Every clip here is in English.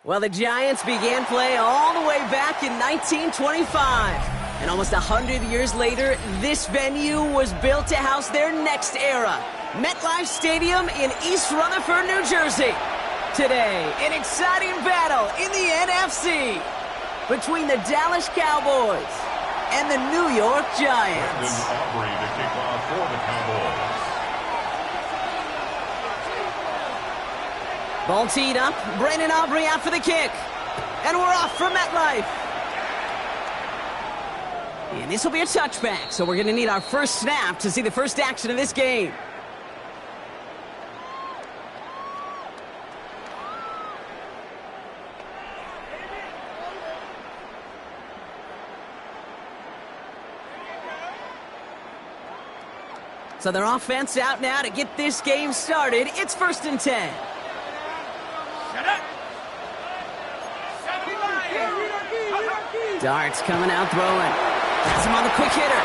Well, the Giants began play all the way back in 1925. And almost 100 years later, this venue was built to house their next era. MetLife Stadium in East Rutherford, New Jersey. Today, an exciting battle in the NFC between the Dallas Cowboys and the New York Giants. Brandon Aubrey to kick off for the Cowboys. Ball teed up. Brandon Aubrey out for the kick. And we're off from MetLife. And this will be a touchback, so we're going to need our first snap to see the first action of this game. So their offense out now to get this game started. It's 1st and 10. Darts coming out throwing. Has him on the quick hitter.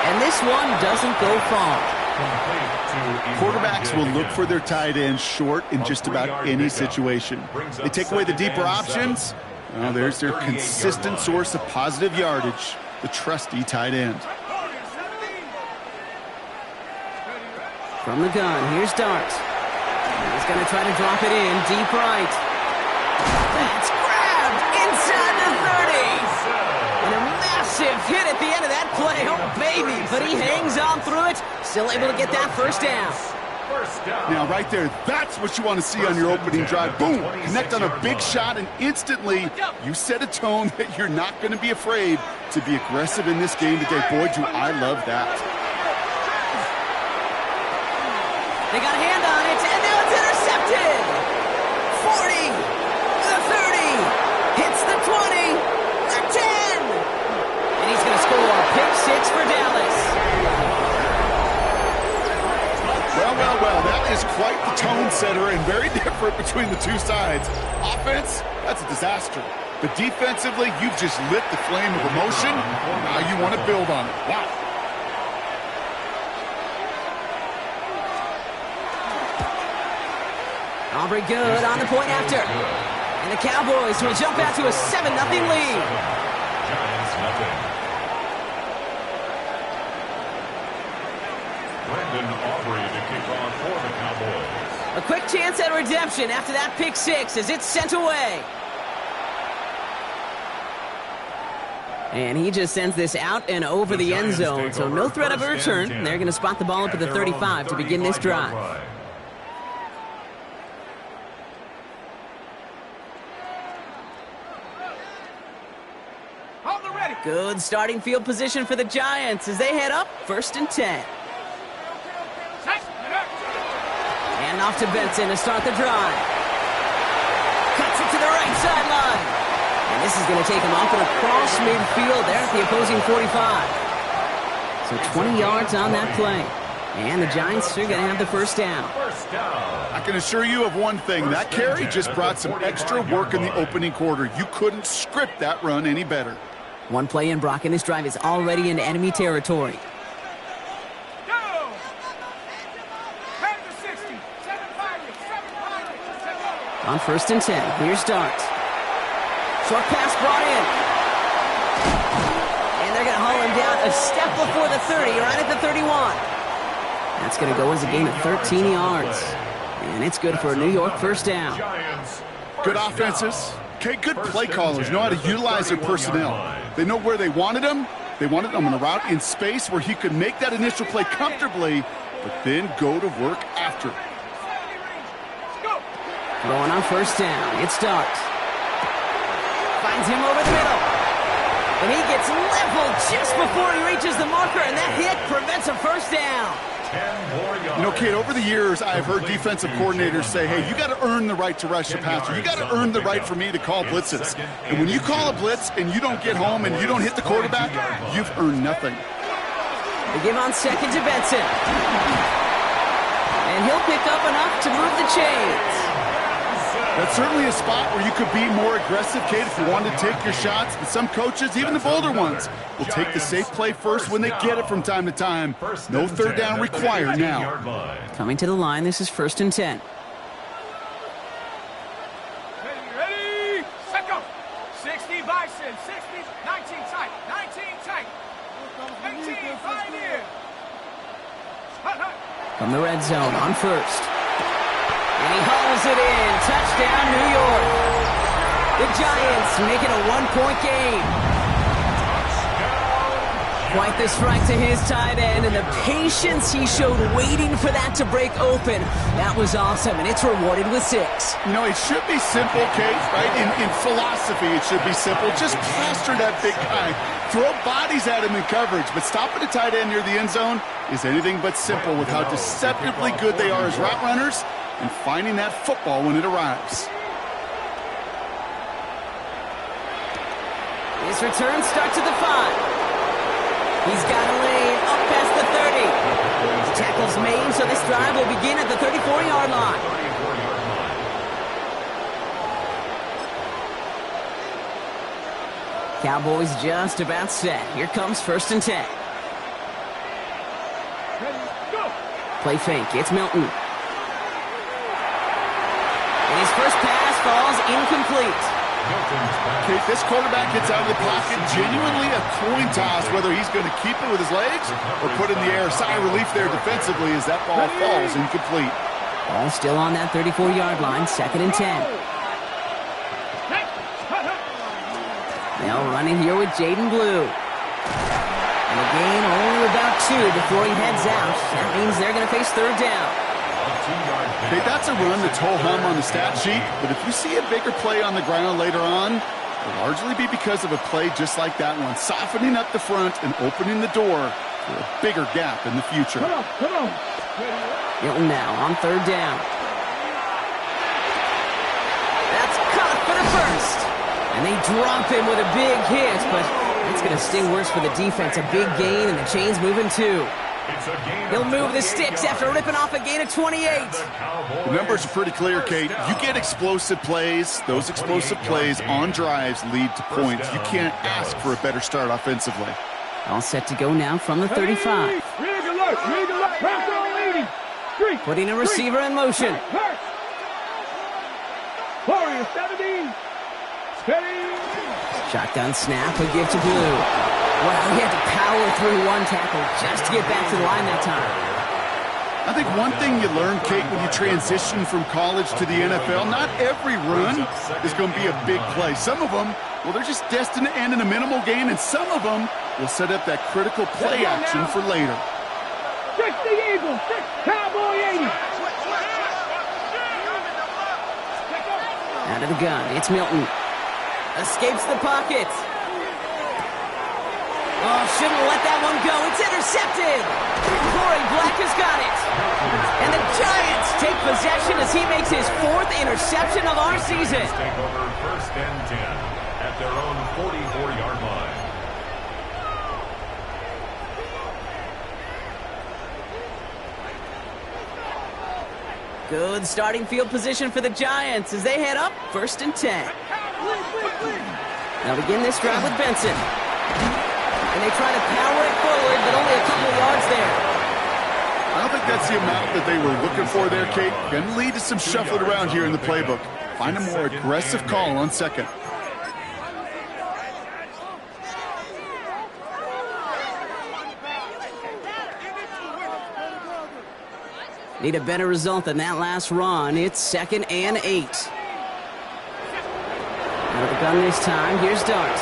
And this one doesn't go far. Quarterbacks will look for their tight ends short in just about any situation. They take away the deeper options. Well, there's their consistent source of positive yardage, the trusty tight end. From the gun, here's Darts. He's going to try to drop it in deep right. That's grabbed inside the 30. And a massive hit at the end of that play. Oh, baby. But he hangs on through it. Still able to get that first down. Now, right there, that's what you want to see on your opening drive. Boom! Connect on a big shot, and instantly you set a tone that you're not going to be afraid to be aggressive in this game today. Boy, do I love that. They got a hand on it, and now it's intercepted. 40, the 30, hits the 20, the 10. And he's going to score pick 6 for Dallas. Well, that is quite the tone setter and very different between the two sides. Offense, that's a disaster. But defensively, you've just lit the flame of emotion. Now you want to build on it. Wow. Aubrey good on the point after. And the Cowboys will jump out to a 7-0 lead. Giants nothing. Brandon Aubrey to kick off for the Cowboys. A quick chance at redemption after that pick six as it's sent away. And he just sends this out and over the end zone, so no threat of a return. They're going to spot the ball up at the 35 to begin this drive. Good starting field position for the Giants as they head up 1st and 10. And off to Benson to start the drive. Cuts it to the right sideline. And this is going to take him off and across midfield there at the opposing 45. So 20 yards on that play. And the Giants are going to have the first down. I can assure you of one thing. That carry just brought some extra work in the opening quarter. You couldn't script that run any better. One play in, Brock, and this drive is already in enemy territory. On 1st and 10, here's Starks. Short pass brought in. And they're going to haul him down a step before the 30, right at the 31. That's going to go as a gain of 13 yards. And it's good for a New York first down. Good offenses. Okay, good play callers know how to utilize their personnel. They know where they wanted him. They wanted him on a route in space where he could make that initial play comfortably, but then go to work after. Going on 1st down, it's Starks. Finds him over the middle. And he gets leveled just before he reaches the marker, and that hit prevents a first down. You know, Kate, over the years, I've heard defensive coordinators say, hey, you got to earn the right to rush the passer. You got to earn the right for me to call blitzes. And when you call a blitz and you don't get home and you don't hit the quarterback, you've earned nothing. They give on 2nd to Benson. And he'll pick up enough to move the chains. That's certainly a spot where you could be more aggressive, Kate, if you wanted to take your shots. But some coaches, even the bolder ones, will take the safe play first when they get it from time to time. No third down required now. Coming to the line, this is 1st and 10. Ready, set go. 60 Bison, 60, 19 tight, 19 tight, 18 right in. From the red zone on 1st. And he hauls it in. Touchdown, New York. The Giants make it a 1-point game. Quite the strike to his tight end, and the patience he showed waiting for that to break open. That was awesome, and it's rewarded with 6. You know, it should be simple, Kate, right? In philosophy, it should be simple. Just plaster that big guy. Throw bodies at him in coverage, but stopping a tight end near the end zone is anything but simple with how deceptively good they are as route runners and finding that football when it arrives. His return starts at the 5. He's got a lane up past the 30. Tackles made, so this drive will begin at the 34-yard line. Cowboys just about set. Here comes 1st and 10. Play fake. It's Milton. And his first pass falls incomplete. Okay, this quarterback gets out of the pocket, genuinely a coin toss, whether he's going to keep it with his legs or put it in the air. Sigh of relief there defensively as that ball falls incomplete. Ball still on that 34-yard line, 2nd and 10. They'll run in here with Jaden Blue. And a gain only about 2 before he heads out. That means they're going to face 3rd down. Okay, that's a run that's ho-hum on the stat sheet, but if you see a bigger play on the ground later on, it'll largely be because of a play just like that one, softening up the front and opening the door for a bigger gap in the future. Come on. Hilton now on 3rd down. That's caught for the first. And they drop him with a big hit, but it's going to sting worse for the defense. A big gain, and the chain's moving too. He'll move the sticks after ripping off a gain of 28. The numbers are pretty clear, Kate. You get explosive plays. Those explosive plays on drives lead to points. You can't ask for a better start offensively. All set to go now from the 35. Rig alert. Putting a receiver in motion. Shotgun snap, a give to Blue. Wow, he had to power through one tackle just to get back to the line that time. I think one thing you learn, Kate, when you transition from college to the NFL, not every run is going to be a big play. Some of them, well, they're just destined to end in a minimal gain, and some of them will set up that critical play action for later. 60 Eagles, 6 Cowboy 80. Out of the gun, it's Milton. Escapes the pocket. Oh, shouldn't let that one go. It's intercepted. Corey Black has got it. And the Giants take possession as he makes his 4th interception of our season. Take over 1st and 10 at their own 44-yard line. Good starting field position for the Giants as they head up 1st and 10. Now begin this drive with Benson. And they try to power it forward, but only a couple of yards there. I don't think that's the amount that they were looking for there, Kate. Going to lead to some shuffling around here in the playbook. Find a more aggressive call on 2nd. Need a better result than that last run. It's 2nd and 8. Out of the gun this time. Here's Dart.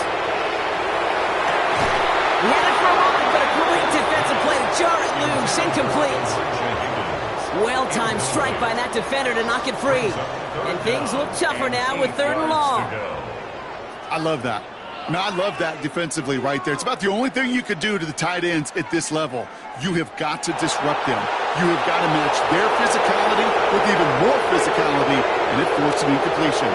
He had it for a moment, but a great defensive play to jar it loose. Incomplete. Well-timed strike by that defender to knock it free. And things look tougher now with 3rd and long. I love that. Now, I love that defensively right there. It's about the only thing you could do to the tight ends at this level. You have got to disrupt them. You have got to match their physicality with even more physicality, and it forced an incompletion.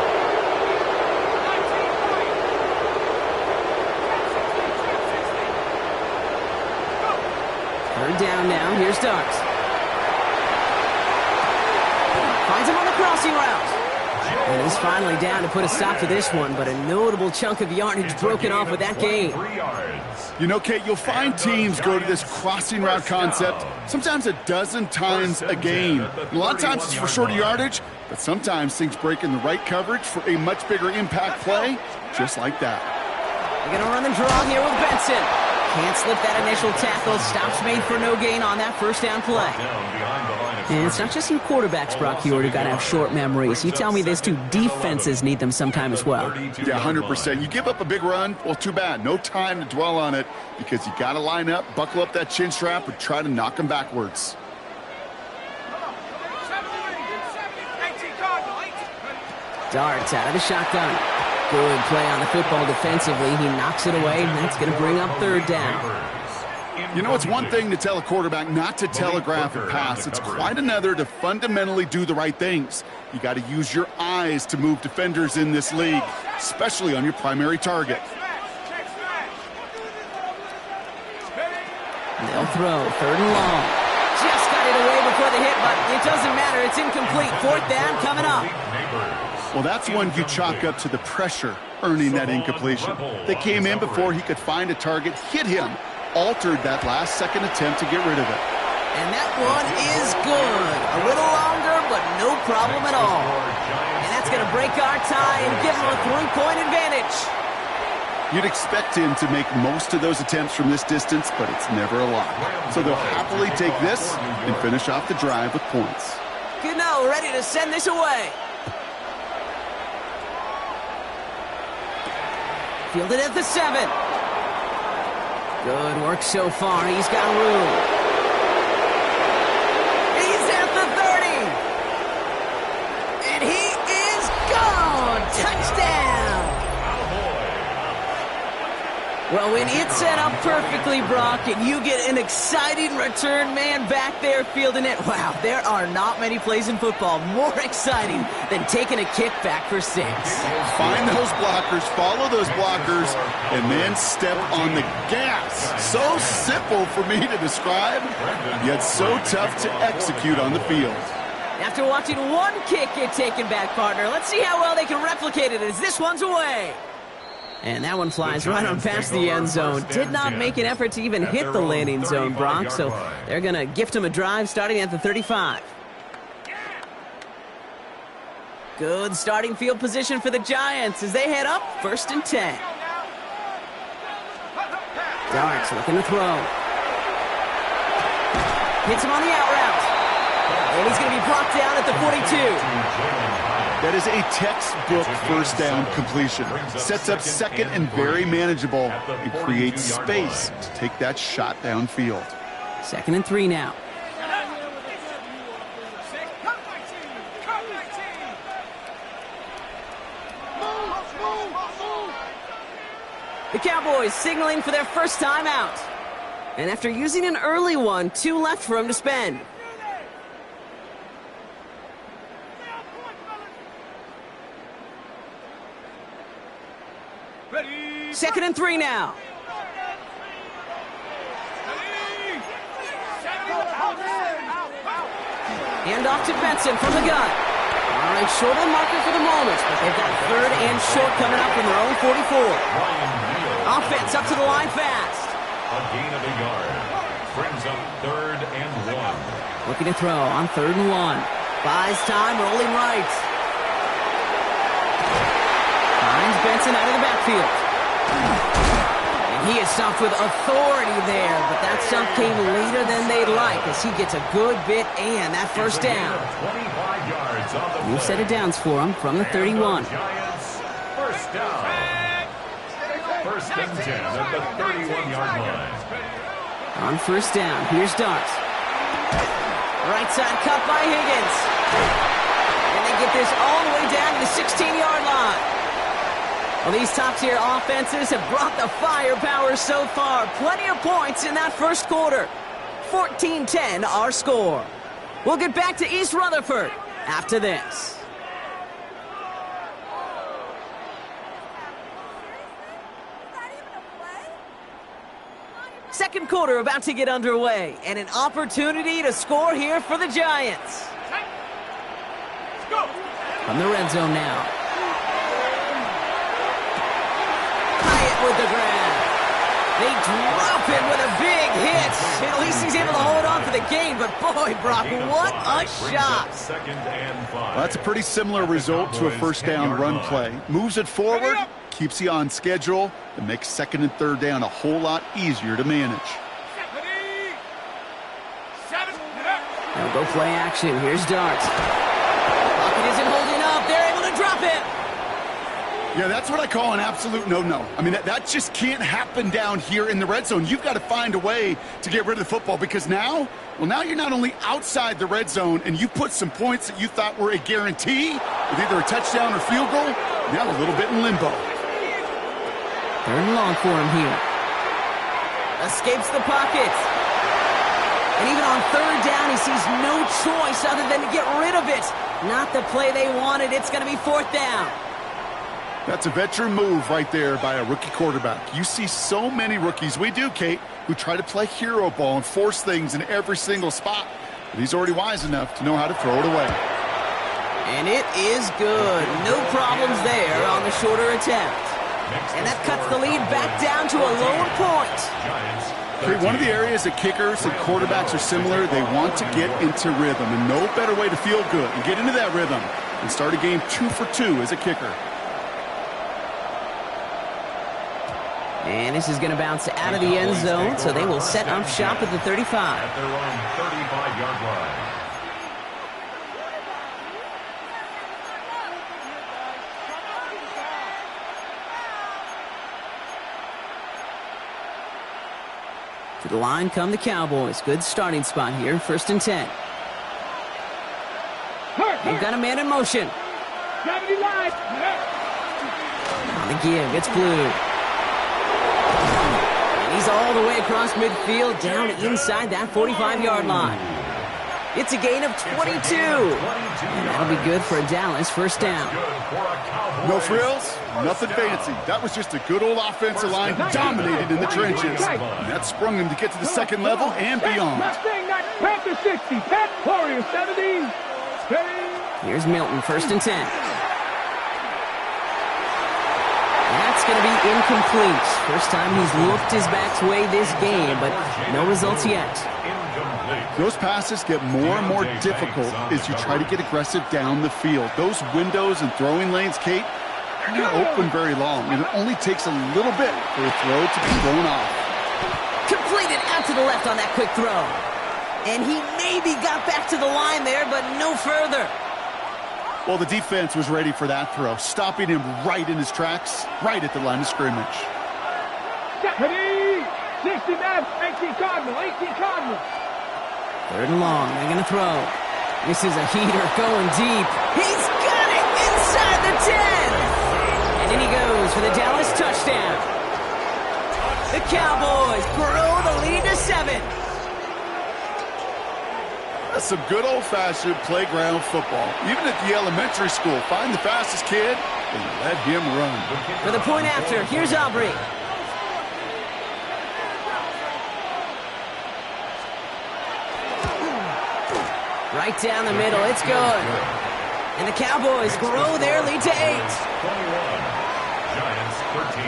Third down now. Here's Dart. Finds him on the crossing route. And he's finally down to put a stop to this one, but a notable chunk of yardage broken off with that gain. You know, Kate, you'll find teams go to this crossing route concept sometimes a dozen times a game. A lot of times it's for shorter yardage, but sometimes things break in the right coverage for a much bigger impact play, just like that. They're going to run the draw here with Benson. Can't slip that initial tackle. Stops made for no gain on that 1st down play. And it's not just you quarterbacks, Brock Huard, who got to have short memories. You tell me this too, defenses need them sometime as well. Yeah, 100%. You give up a big run, well, too bad. No time to dwell on it because you got to line up, buckle up that chin strap, and try to knock them backwards. Darts out of the shotgun. Good play on the football defensively. He knocks it away, and that's going to bring up 3rd down. You know, it's one thing to tell a quarterback not to telegraph a pass. It's quite another to fundamentally do the right things. You got to use your eyes to move defenders in this league, especially on your primary target. They'll throw 3rd and long. Just got it away before the hit, but it doesn't matter. It's incomplete. 4th down coming up. Well, that's one you chalk up to the pressure earning that incompletion. They came in before he could find a target, hit him, altered that last second attempt to get rid of it. And that one is good. A little longer, but no problem at all. And that's going to break our tie and give him a 3-point advantage. You'd expect him to make most of those attempts from this distance, but it's never a lot. So they'll happily take this and finish off the drive with points. Gano ready to send this away. Fielded at the 7. Good work so far. He's got room. He's at the 30. And he is gone. Touchdown. Well, when it's set up perfectly, Brock, and you get an exciting return man back there fielding it, wow, there are not many plays in football more exciting than taking a kick back for 6. Find those blockers, follow those blockers, and then step on the gas. So simple for me to describe, yet so tough to execute on the field. After watching one kick get taken back, partner, let's see how well they can replicate it as this one's away. And that one flies right on past the end zone. Did not make an effort to even hit the landing zone, Brock, so they're going to gift him a drive starting at the 35. Good starting field position for the Giants as they head up 1st and 10. Darts looking to throw. Hits him on the out route. And he's going to be brought down at the 42. That is a textbook first down completion. Sets up second and very manageable and creates space to take that shot downfield. 2nd and 3 now. The Cowboys signaling for their first time out. And after using an early one, 2 left for him to spend. Ready. 2nd and 3 now. Hand off to Benson from the gun. All right, short on marker for the moment, but they've got 3rd and short coming up from their own 44. Offense up to the line fast. A gain of a yard. Brings up 3rd and 1. Looking to throw on 3rd and 1. Buys time, rolling right. Finds Benson out of the backfield. And he is stumped with authority there, but that stump came later than they'd like as he gets a good bit and that first down. 25 yards on the New set of downs for him from the 31. Giants, first down. 1st and 10 at the 31-yard line. On 1st down, here's Dart. Right side cut by Higgins. And they get this all the way down to the 16-yard line. Well, these top-tier offenses have brought the firepower so far. Plenty of points in that first quarter. 14-10 our score. We'll get back to East Rutherford after this. Second quarter about to get underway, and an opportunity to score here for the Giants. Let's go. From the red zone now. Hyatt with the grab. They drop it with a big hit. At least he's able to hold on for the game, but boy, Brock, what a shot. 2nd and 5. Well, that's a pretty similar result to a first down run play. Moves it forward, keeps you on schedule, and makes 2nd and 3rd down a whole lot easier to manage. Ready. 7. Now go play action. Here's Dart. Pocket isn't holding up. They're able to drop it. Yeah, that's what I call an absolute no-no. I mean, that just can't happen down here in the red zone. You've got to find a way to get rid of the football because now you're not only outside the red zone and you put some points that you thought were a guarantee with either a touchdown or field goal, now a little bit in limbo. 3rd and long for him here. Escapes the pocket. And even on 3rd down, he sees no choice other than to get rid of it. Not the play they wanted. It's going to be 4th down. That's a veteran move right there by a rookie quarterback. You see so many rookies, we do, Kate, who try to play hero ball and force things in every single spot. But he's already wise enough to know how to throw it away. And it is good. No problems there on the shorter attempt. And that cuts the lead back down to a lower point. Okay, one of the areas that kickers and quarterbacks are similar, they want to get into rhythm. And no better way to feel good and get into that rhythm and start a game 2 for 2 as a kicker. And this is going to bounce out of the end zone, so they will set up shop at the 35. At their own 35-yard line. To the line come the Cowboys. Good starting spot here, 1st and 10. They've got a man in motion. On the give, it's Blue. He's all the way across midfield, down inside that 45-yard line. It's a gain of 22. And that'll be good for a Dallas 1st down. No frills, nothing fancy. That was just a good old offensive line dominated in the trenches. And that sprung him to get to the 2nd level and beyond. Panther 60, Pat Warrior 70. Here's Milton, 1st and 10. That's going to be incomplete. First time he's looked his back's way this game, but no results yet. Those passes get more and more difficult as you try to get aggressive down the field. Those windows and throwing lanes, Kate, they're not open very long, and it only takes a little bit for a throw to be thrown off. Completed out to the left on that quick throw. And he maybe got back to the line there, but no further. Well, the defense was ready for that throw, stopping him right in his tracks, right at the line of scrimmage. 60 man, 18 Cardinal, 18 Cardinal. 3rd and long, they're going to throw. This is a heater going deep. He's got it inside the 10. And in he goes for the Dallas touchdown. The Cowboys grow the lead to 7. That's some good old-fashioned playground football. Even at the elementary school, find the fastest kid and let him run. For the point after, here's Aubrey. Right down the middle, it's good. And the Cowboys grow their lead to 8. 21, Giants 13.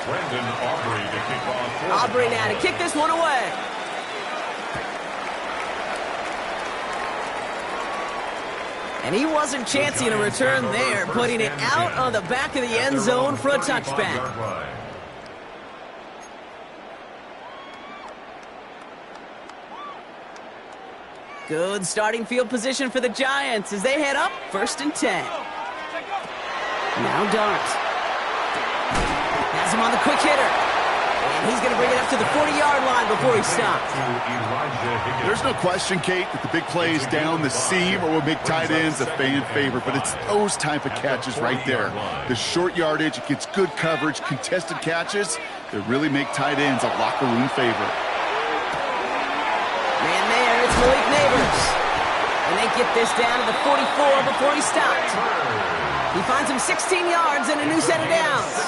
Brendan Aubrey to kick off. Aubrey now to kick this one away. And he wasn't chancing a return there, putting it out on the back of the end zone for a touchback. Good starting field position for the Giants as they head up 1st and 10. Now Dart. Has him on the quick hitter. And he's going to bring it up to the 40-yard line before he stops. There's no question, Kate, that the big plays down the seam or will make tight ends a fan favorite, but it's those type of catches right there. The short yardage, it gets good coverage, contested catches that really make tight ends a locker room favorite. Man there, it's Malik Neighbors. And they get this down to the 44 before he stopped. He finds him 16 yards and a new set of downs.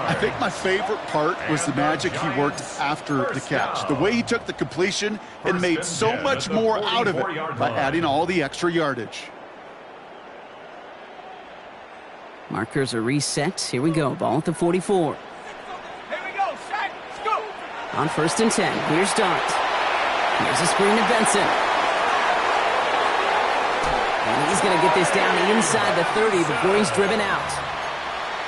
I think my favorite part was the magic he worked after the catch. The way he took the completion and made so much more out of it by adding all the extra yardage. Markers are reset. Here we go. Ball at the 44. Here we go, set, go. On 1st and 10, here's Dart. Here's a screen to Benson. And he's going to get this down inside the 30 before he's driven out.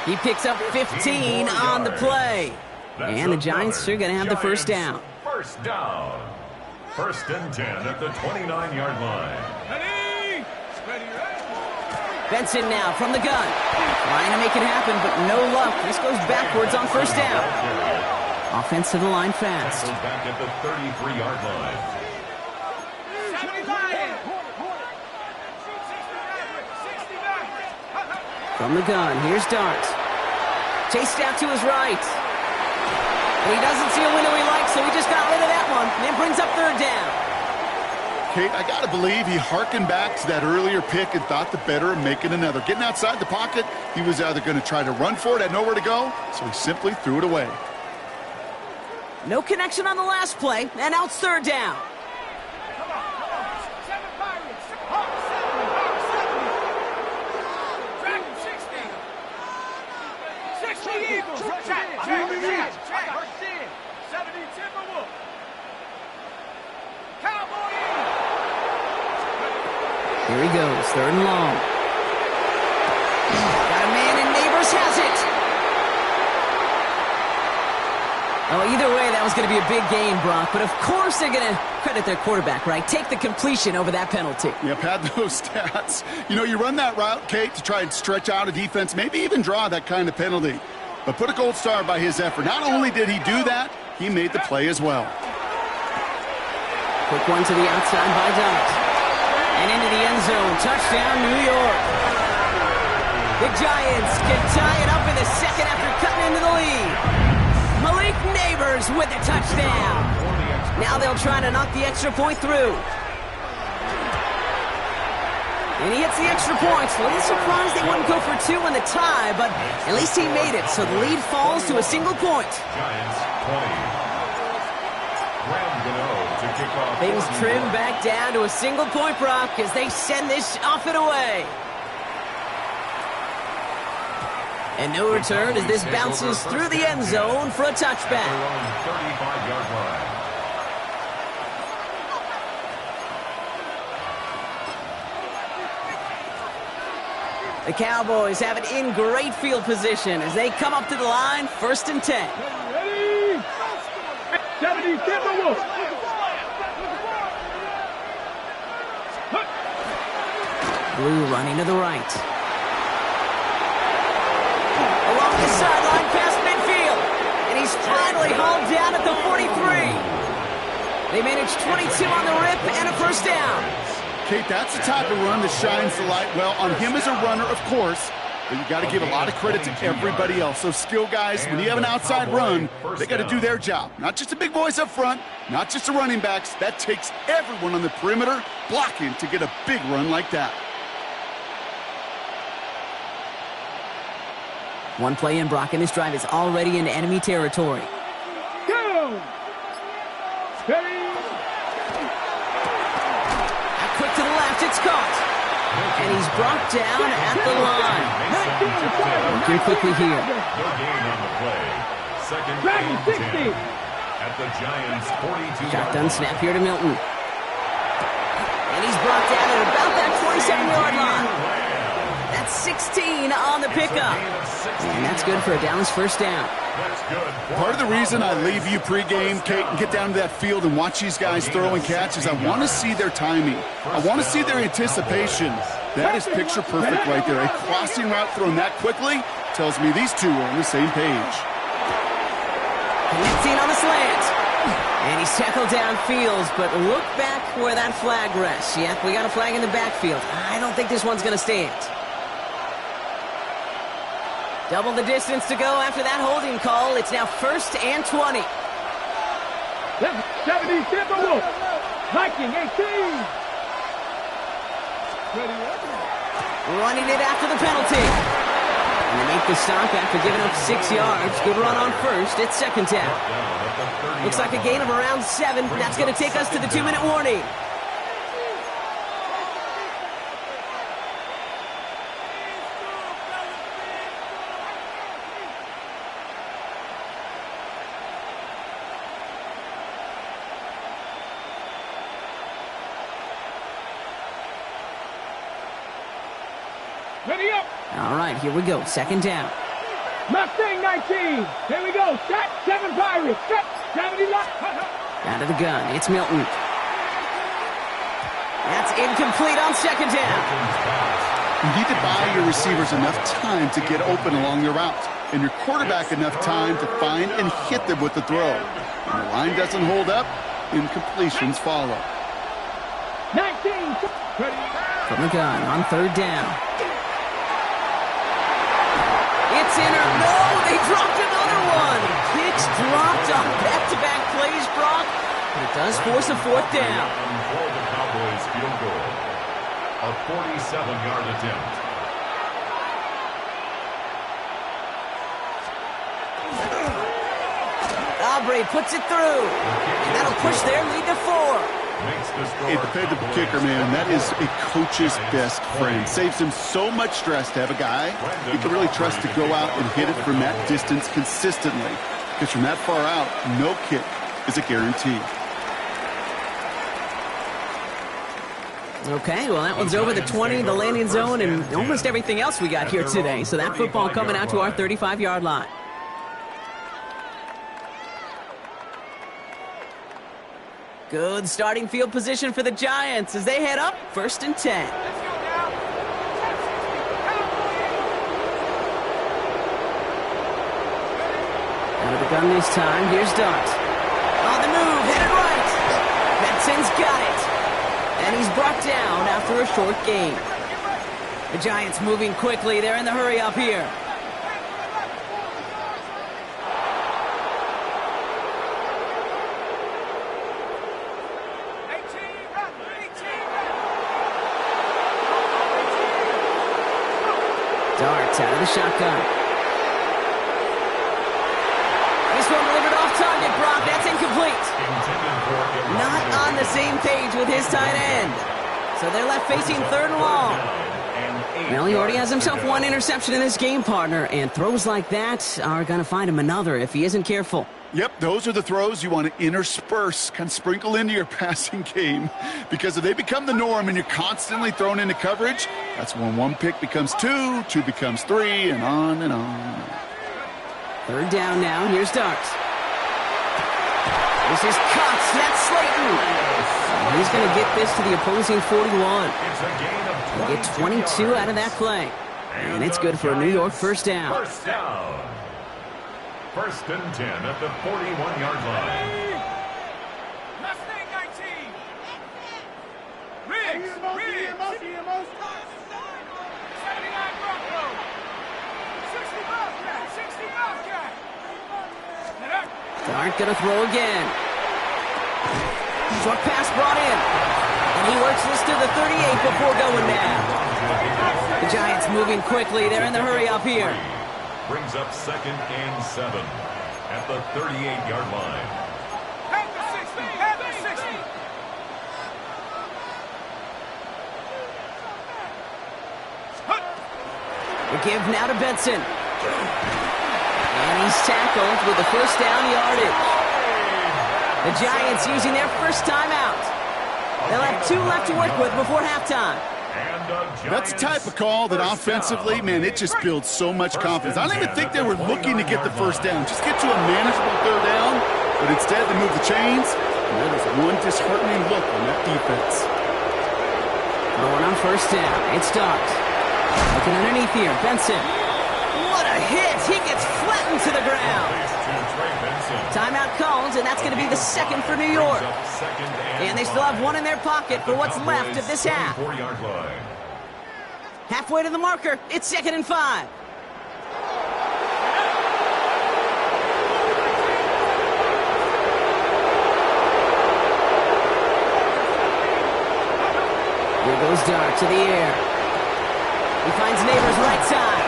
He picks up 15 on the play. And the Giants are going to have the first down. First down. 1st and 10 at the 29-yard line. Ready? Ready, ready. Benson now from the gun. Trying to make it happen, but no luck. This goes backwards on 1st down. Offense to the line fast. Back at the 33-yard line. From the gun, here's Dart. Chased out to his right. But he doesn't see a window he likes, so he just got rid of that one. And it brings up 3rd down. Kate, I got to believe he hearkened back to that earlier pick and thought the better of making another. Getting outside the pocket, he was either going to try to run for it, had nowhere to go, so he simply threw it away. No connection on the last play, and now it's 3rd down. Here he goes, 3rd and long. Got a man, and Neighbors has it. Oh, either way, that was going to be a big game, Brock. But of course they're going to credit their quarterback, right? Take the completion over that penalty. Yep, had those stats. You know, you run that route, Kate, to try and stretch out a defense, maybe even draw that kind of penalty. But put a gold star by his effort. Not only did he do that, he made the play as well. Quick one to the outside by Dart. And into the end zone. Touchdown, New York. The Giants can tie it up in the 2nd after cutting into the lead. Malik Neighbors with the touchdown. Now they'll try to knock the extra point through. And he hits the extra point. A little surprised they wouldn't go for 2 in the tie, but at least he made it. So the lead falls to a single point. Giants 20. Things trim back down to a single point, Brock, as they send this off and away. And no return as this bounces through the end zone for a touchback. 35-yard line. The Cowboys have it in great field position as they come up to the line, 1st and 10. Ready? 70, get the wolf. Blue running to the right. Along the sideline past midfield. And he's finally hauled down at the 43. They managed 22 on the rip and a 1st down. Kate, that's the type of run that shines the light well on him as a runner, of course, but you got to give a lot of credit to everybody else. Those skill guys, when you have an outside run, they got to do their job. Not just the big boys up front, not just the running backs. That takes everyone on the perimeter blocking to get a big run like that. One play in, Brock, and this drive is already in enemy territory. Go! Ready? Quick to the left, it's caught. And he's brought down at the line. Working quickly here. No gain on the play. 2nd and 10 at the Giants' 42. Shotgun snap here to Milton. And he's brought down at about that 27-yard line. That's 16 on the pickup. And that's good for a Dallas 1st down. Part of the reason I leave you pregame, Kate, and get down to that field and watch these guys throw and catch is I want to see their timing. I want to see their anticipation. That is picture perfect right there. A crossing route thrown that quickly tells me these two are on the same page. Connecting on the slant. And he's tackled downfield, but look back where that flag rests. Yep, we got a flag in the backfield. I don't think this one's going to stand. Double the distance to go after that holding call. It's now 1st and 20. 70, get the wolf. Viking, 18. Running it after the penalty. And they make the stop after giving up 6 yards. Good run on 1st. It's 2nd down. Looks like a gain of around 7. That's going to take us to the 2-minute warning. Ready up. All right, here we go. 2nd down. Mustang 19. Here we go. Set 7 Pirates. Set 70 left. Out of the gun. It's Milton. That's incomplete on 2nd down. You need to buy your receivers enough time to get open along their routes, and your quarterback enough time to find and hit them with the throw. When the line doesn't hold up, incompletions follow. 19. From the gun on 3rd down. It's in or no, they dropped another one. Kicks dropped on back-to-back plays, Brock. But it does force a 4th down. For the Cowboys field goal. A 47-yard attempt. Aubrey puts it through. And that'll push their lead to 4. A dependable kicker, man, that is a coach's best friend. Saves him so much stress to have a guy you can really trust to go out and hit it from that distance consistently. Because from that far out, no kick is a guarantee. Okay, well, that one's over the 20, the landing zone, and almost everything else we got here today. So that football coming out to our 35-yard line. Good starting field position for the Giants as they head up 1st and 10. Out of the gun this time. Here's Dart. On the move, headed right. Benson's got it. And he's brought down after a short gain. The Giants moving quickly. They're in the hurry up here. Darts out of the shotgun. This one delivered off target, Brock. That's incomplete. Not on the same page with his tight end. So they're left facing 3rd and long. Well, he already has himself one interception in this game, partner, and throws like that are going to find him another if he isn't careful. Yep, those are the throws you want to intersperse, kind of sprinkle into your passing game, because if they become the norm and you're constantly thrown into coverage, that's when one pick becomes two, two becomes three, and on and on. Third down now. Here's Darks. This is Cox. That's Slayton. And he's going to get this to the opposing 41. They get 22 out of that play. And it's good for a New York first down. First down. First and 10 at the 41-yard line. Mustang 19. Riggs. 79 Bronco. 60 Bobcat. 60 Bobcat. Dart going to throw again. Short pass brought in. And he works this to the 38 before going down. The Giants moving quickly. They're in the hurry up here. Brings up 2nd and 7 at the 38-yard line. At the 60. At the 60. The give now to Benson. And he's tackled with the first down yardage. The Giants using their first timeout. They'll have 2 left to work with before halftime. That's the type of call that offensively, man, it just builds so much confidence. I don't even think they were looking to get the first down. Just get to a manageable third down, but instead they move the chains. And that is one disheartening look on that defense. Going on first down. It's Starks. Looking underneath here. Benson. What a hit. He gets flattened to the ground. Timeout calls, and that's going to be the second for New York. And they still have one in their pocket for what's left of this half. Halfway to the marker. It's 2nd and 5. Here goes Dart to the air. He finds Neighbors right side.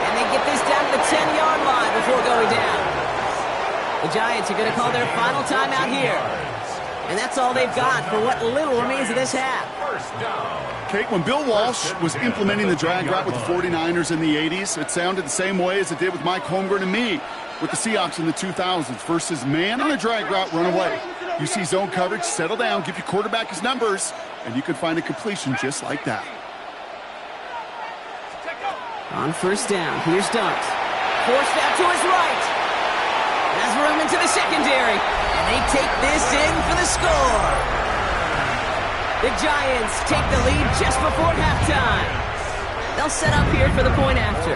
And they get this down to the 10-yard line before going down. The Giants are going to call their final timeout here. And that's all they've got for what little remains of this half. Kate, when Bill Walsh was implementing the drag route with the 49ers in the 80s, it sounded the same way as it did with Mike Holmgren and me with the Seahawks in the 2000s versus man on a drag route, run away. You see zone coverage, settle down, give your quarterback his numbers, and you can find a completion just like that. On first down, here's Darks. Forced out to his right. Has room into the secondary. And they take this in for the score. The Giants take the lead just before halftime. They'll set up here for the point after.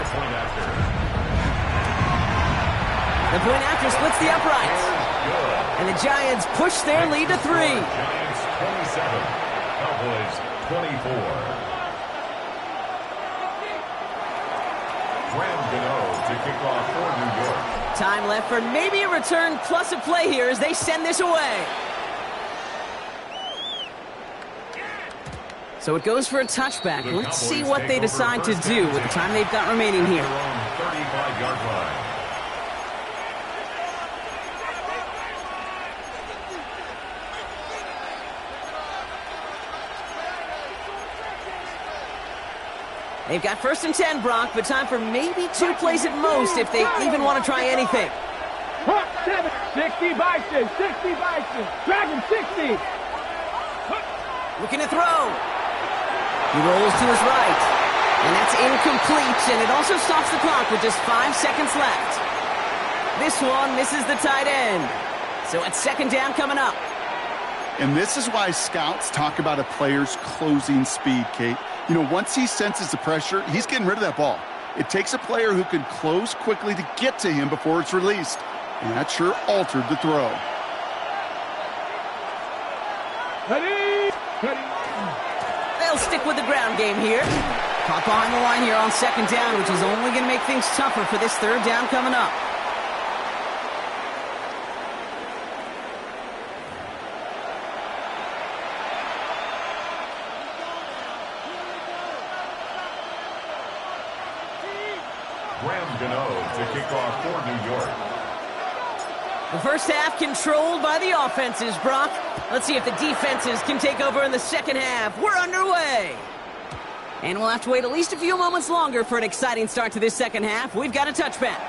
The point after splits the uprights. And the Giants push their lead to 3. Giants 27, Cowboys 24. Graham Gano to kick off for New York. Time left for maybe a return plus a play here as they send this away. So it goes for a touchback. Let's see what they decide to do with the time they've got remaining here. 35-yard line. They've got 1st and 10, Brock, but time for maybe 2 plays at most if they even want to try anything. 60 Bison, 60 Bison, Dragon 60. Looking to throw. He rolls to his right. And that's incomplete, and it also stops the clock with just 5 seconds left. This one misses the tight end. So it's 2nd down coming up. And this is why scouts talk about a player's closing speed, Kate. You know, once he senses the pressure, he's getting rid of that ball. It takes a player who can close quickly to get to him before it's released. And that sure altered the throw. Ready? They'll stick with the ground game here. Caught behind the line here on 2nd down, which is only going to make things tougher for this 3rd down coming up. Graham Gano to kick off for New York. The first half controlled by the offenses, Brock. Let's see if the defenses can take over in the second half. We're underway. And we'll have to wait at least a few moments longer for an exciting start to this second half. We've got a touchback.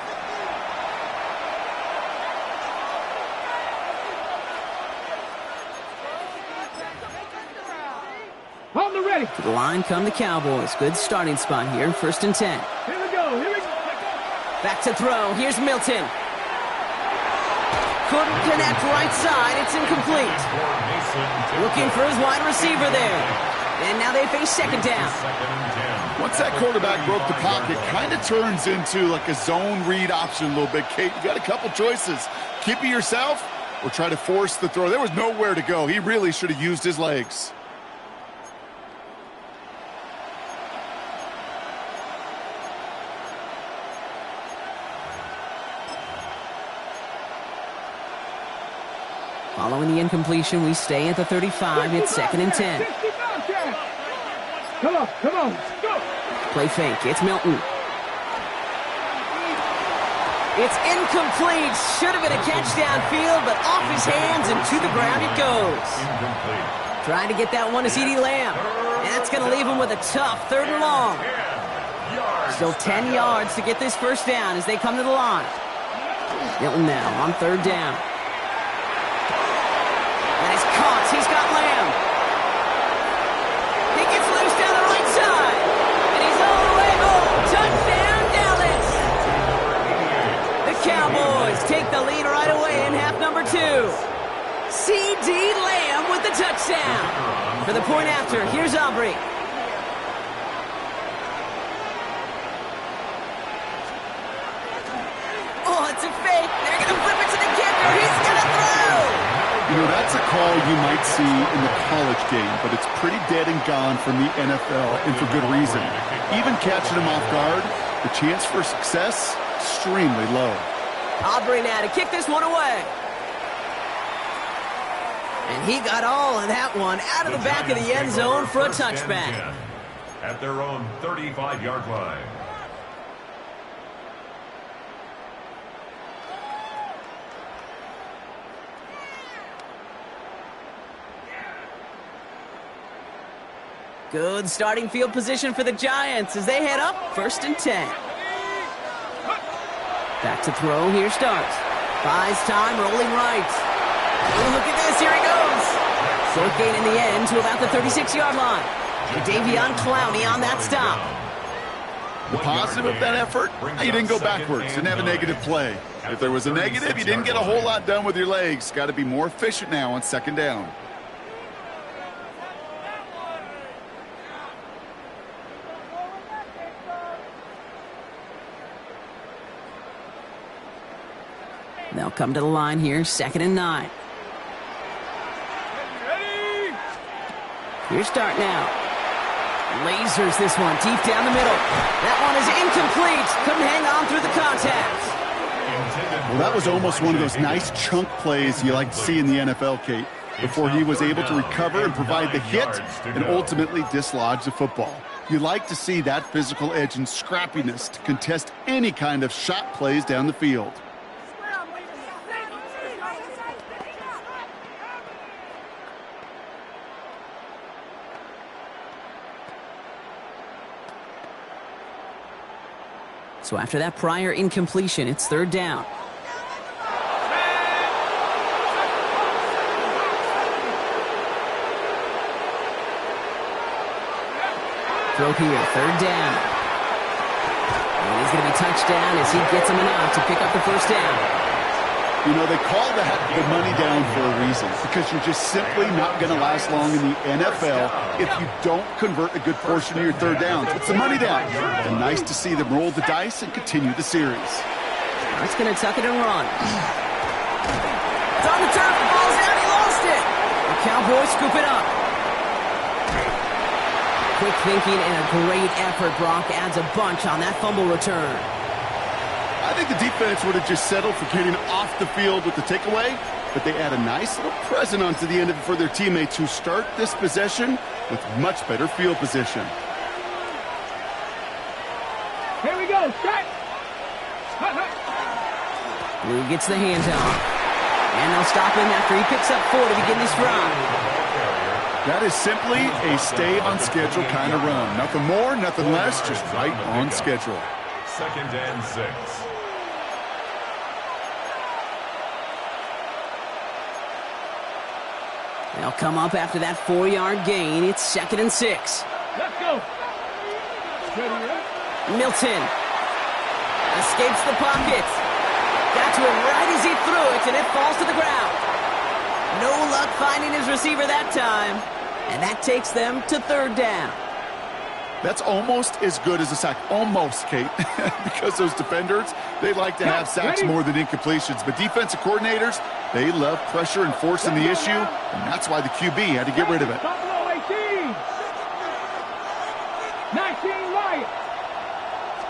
Hold the ready. To the line come the Cowboys. Good starting spot here, 1st and 10. Here we go. Back to throw. Here's Milton. Couldn't connect right side. It's incomplete. Looking for his wide receiver there. And now they face second down. Once that quarterback broke the pocket, kind of turns into like a zone read option a little bit. Kate, you got a couple choices. Keep it yourself or try to force the throw. There was nowhere to go. He really should have used his legs. Following the incompletion, we stay at the 35. It's 2nd and 10. Come on, go. Play fake. It's Milton. It's incomplete. Should have been a catch downfield, but off his hands and to the ground it goes. Trying to get that one to CeeDee Lamb. And that's going to leave him with a tough 3rd and long. Still 10 yards to get this first down as they come to the line. Milton now on 3rd down. And it's caught. He's got Lamb. He gets loose down the right side. And he's all the way home. Touchdown, Dallas. The Cowboys take the lead right away in half number 2. CeeDee Lamb with the touchdown. For the point after, here's Aubrey. Oh, it's a fake. They're going to flip it to the kicker. He's going to throw. You know, that's a call you might see in the college game, but it's pretty dead and gone from the NFL, and for good reason. Even catching him off guard, the chance for success, extremely low. Aubrey now to kick this one away. And he got all of that one out of the back of the end zone for a touchback. At their own 35-yard line. Good starting field position for the Giants as they head up 1st and 10. Back to throw. Here starts. Buys time, rolling right. Oh, look at this. Here he goes. Short gain in the end to about the 36-yard line. Davion Clowney on that stop. The positive of that effort, you didn't go backwards, didn't have a negative play. If there was a negative, you didn't get a whole lot done with your legs. Got to be more efficient now on 2nd down. They'll come to the line here, 2nd and 9. Here's start now. Lasers this one deep down the middle. That one is incomplete. Couldn't hang on through the contact. Well, that was almost one of those nice chunk plays you like to see in the NFL, Kate, before he was able to recover and provide the hit and ultimately dislodge the football. You like to see that physical edge and scrappiness to contest any kind of shot plays down the field. So after that prior incompletion, it's 3rd down. Throw here, 3rd down. And he's going to be touchdown as he gets him enough to pick up the first down. You know, they call that the money down for a reason, because you're just simply not going to last long in the NFL if you don't convert a good portion of your 3rd downs. It's the money down. And nice to see them roll the dice and continue the series. It's going to tuck it and run. It's on the turf. The ball's out. He lost it. The Cowboys scoop it up. Quick thinking and a great effort. Brock adds a bunch on that fumble return. I think the defense would have just settled for getting off the field with the takeaway, but they add a nice little present onto the end of it for their teammates who start this possession with much better field position. Here we go, strike! Blue gets the handoff. And they'll stop him after he picks up 4 to begin this drive. That is simply a stay-on-schedule kind of run. Nothing more, nothing less, just right on schedule. 2nd and 6. They'll come up after that 4-yard gain. It's 2nd and 6. Let's go. Milton escapes the pocket. Got to him right as he threw it, and it falls to the ground. No luck finding his receiver that time, and that takes them to 3rd down. That's almost as good as a sack. Almost, Kate, because those defenders, they like to have sacks more than incompletions. But defensive coordinators, they love pressure and forcing the issue, and that's why the QB had to get rid of it. Buffalo 18. 19 right.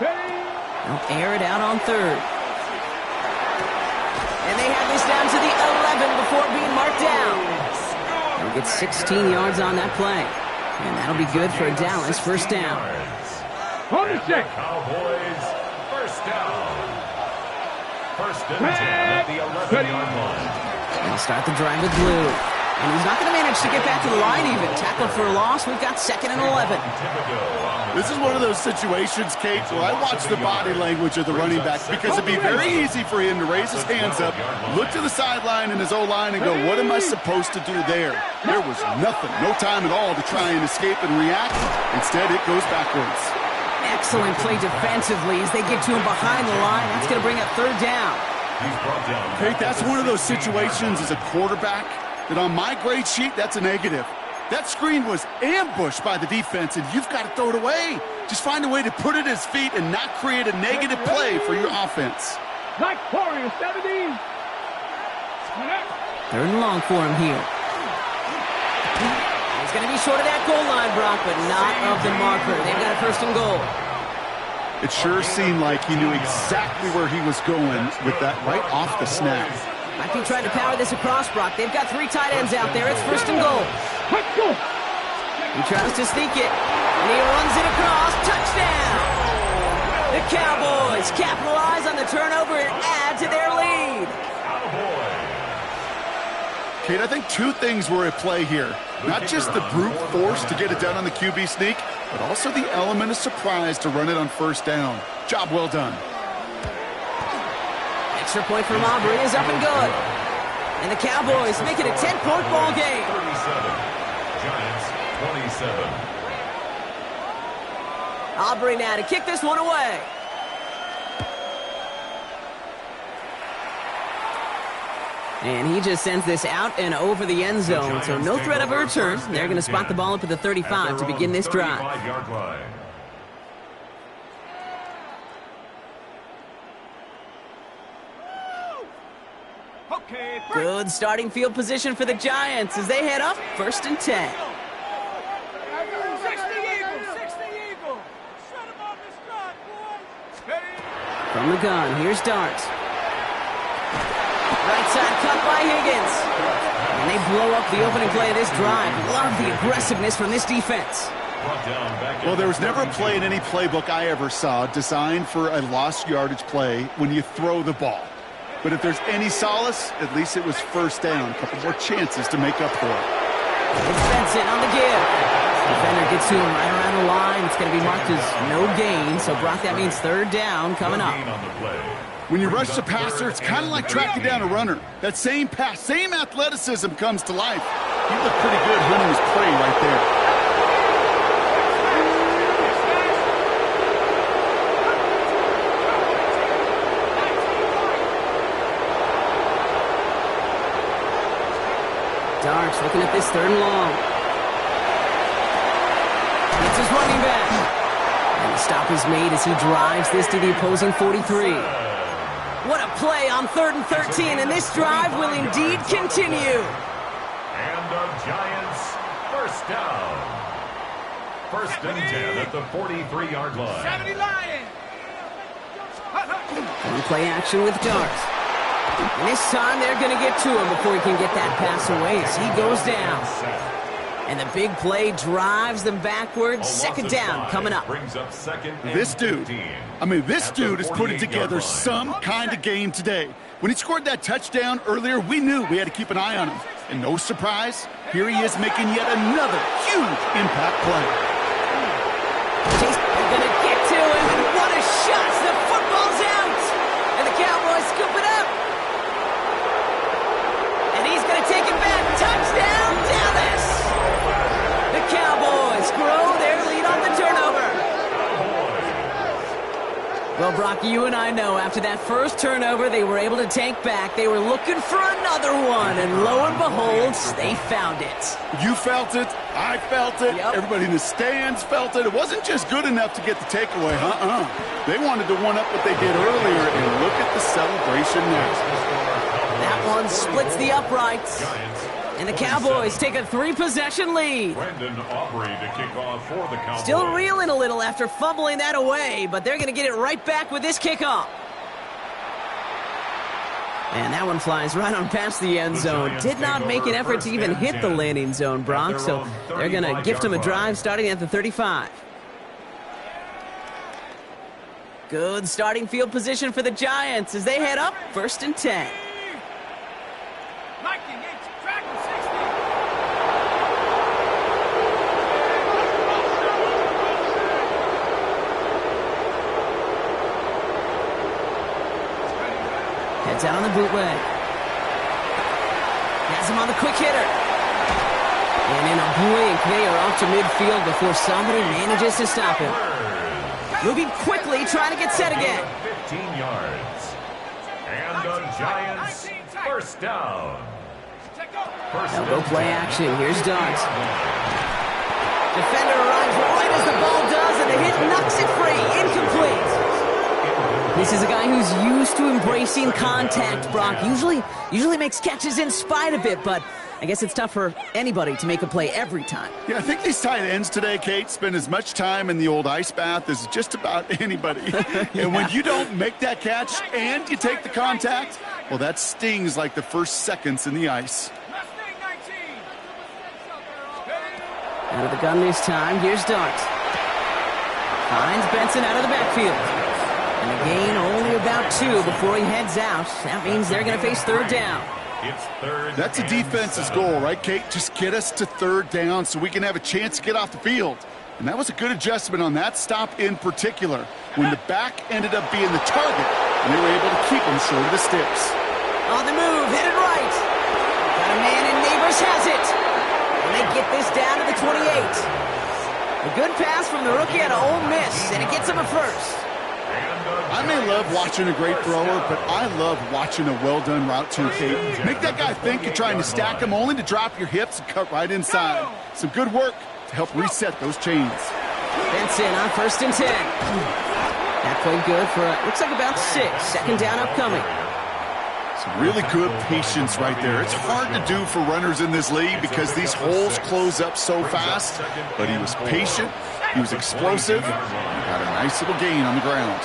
They'll air it out on 3rd. And they have this down to the 11 before being marked down. They'll get 16 yards on that play. And that'll be good for a Dallas 1st down. On the check. Cowboys, 1st down. 1st and 10 at the 11-yard line. They'll start the drive with blue. And he's not going to manage to get back to the line even. Tackle for a loss. We've got 2nd and 11. This is one of those situations, Kate, where I watch the body language of the running back because it'd be very easy for him to raise his hands up, look to the sideline in his O-line and go, what am I supposed to do there? There was nothing, no time at all to try and escape and react. Instead, it goes backwards. Excellent play defensively as they get to him behind the line. That's going to bring up 3rd down. Kate, that's one of those situations as a quarterback that on my grade sheet, that's a negative. That screen was ambushed by the defense, and you've got to throw it away. Just find a way to put it at his feet and not create a negative play for your offense. Like Warrior 70. 3rd and long for him here. He's going to be short of that goal line, Brock, but not of the marker. They've got a 1st and goal. It sure seemed like he knew exactly where he was going with that right off the snap. Might be trying to power this across, Brock. They've got 3 tight ends out there. It's 1st and goal. He tries to sneak it, and he runs it across. Touchdown! The Cowboys capitalize on the turnover and add to their lead. Kate, I think 2 things were at play here. Not just the brute force to get it done on the QB sneak, but also the element of surprise to run it on 1st down. Job well done. Extra point from Aubrey is up and good. And the Cowboys make it a 10-point ball game. 37. Giants 27. Aubrey now to kick this one away. And he just sends this out and over the end zone, so no threat of a return. They're going to spot the ball up at the 35 to begin this drive. Good starting field position for the Giants as they head up 1st and 10. 60 Eagles. Shut him off this drive, boy. From the gun, here's Darts. Right side cut by Higgins. And they blow up the opening play of this drive. Love the aggressiveness from this defense. Well, there was never a play in any playbook I ever saw designed for a lost yardage play when you throw the ball. But if there's any solace, at least it was 1st down. A couple more chances to make up for it. It's Benson on the give. Defender gets to him right around the line. It's going to be marked as no gain. So, Brock, that means 3rd down coming up. When you rush the passer, it's kind of like tracking down a runner. That same pass, same athleticism comes to life. He looked pretty good running his play right there. Darts looking at this 3rd and long. It's his running back. And the stop is made as he drives this to the opposing 43. What a play on 3rd and 13, and this drive will indeed continue. And the Giants 1st down. 1st and 10 at the 43-yard line. 70 Lions. And play action with Darts. And this time they're going to get to him before he can get that pass away as he goes down. And the big play drives them backwards. 2nd down coming up. This dude is putting together some kind of game today. When he scored that touchdown earlier, we knew we had to keep an eye on him. And no surprise, Here he is making yet another huge impact play. He's gonna get to him, and what a shot! The football's out! And the Cowboys scoop it up. And he's gonna take it back. Touchdown, Dallas! The Cowboys grow their lead on the turnover. Well, Brock, you and I know after that first turnover, they were able to take back. They were looking for another one, and lo and behold, they found it. You felt it. I felt it. Yep. Everybody in the stands felt it. It wasn't just good enough to get the takeaway. They wanted to one-up what they did earlier, and look at the celebration now. That one splits the uprights. And the Cowboys take a 3-possession lead. Brandon Aubrey to kick off for the Cowboys. Still reeling a little after fumbling that away, but they're going to get it right back with this kickoff. And that one flies right on past the end zone. Did not make an effort to even hit the landing zone, Brock, so they're going to gift him a drive starting at the 35. Good starting field position for the Giants as they head up 1st and 10. Heads out on the bootleg. Has him on the quick hitter. And in a blink, they are off to midfield before somebody manages to stop him. Moving quickly, trying to get set again. 15 yards. And the Giants first down. Now go play action. Here's Dogs. Defender arrives right as the ball does, and the hit knocks it free. Incomplete. This is a guy who's used to embracing contact, Brock. Usually makes catches in spite of it, but I guess it's tough for anybody to make a play every time. Yeah, I think these tight ends today, Kate, spend as much time in the old ice bath as just about anybody. Yeah. And when you don't make that catch and you take the contact, well, that stings like the first seconds in the ice. Out of the gun this time, here's Dart. Finds Benson out of the backfield. And a gain only about 2 before he heads out. That means they're going to face 3rd down. It's 3rd. That's a defense's goal, right, Kate? Just get us to 3rd down so we can have a chance to get off the field. And that was a good adjustment on that stop in particular, when the back ended up being the target, and they were able to keep him short of the sticks. On the move, headed right. Got a man, and Neighbors has it. And they get this down to the 28. A good pass from the rookie out of Ole Miss, and it gets him a first. I may love watching a great thrower, but I love watching a well-done route too, Kate. Make that guy think you're trying to stack him only to drop your hips and cut right inside. Some good work to help reset those chains. Benson on 1st and 10. That played good for, looks like about 6. 2nd down upcoming. Some really good patience right there. It's hard to do for runners in this league because these holes close up so fast. But he was patient, he was explosive, and got a nice little gain on the ground.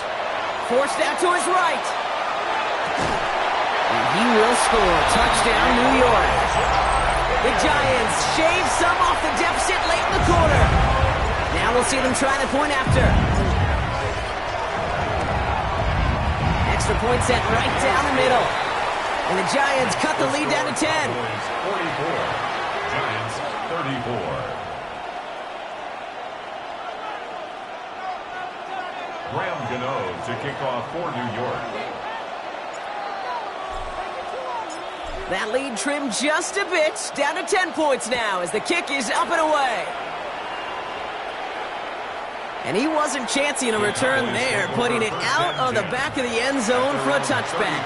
Forced out to his right. And he will score. Touchdown, New York. The Giants shave some off the deficit late in the quarter. Now we'll see them try the point after. Extra point set right down the middle. And the Giants cut the lead down to 10. 44. Giants 34. Graham Gano to kick off for New York. That lead trimmed just a bit, down to 10 points now as the kick is up and away. And he wasn't chancing a return there, putting it out of the back of the end zone for a touchback.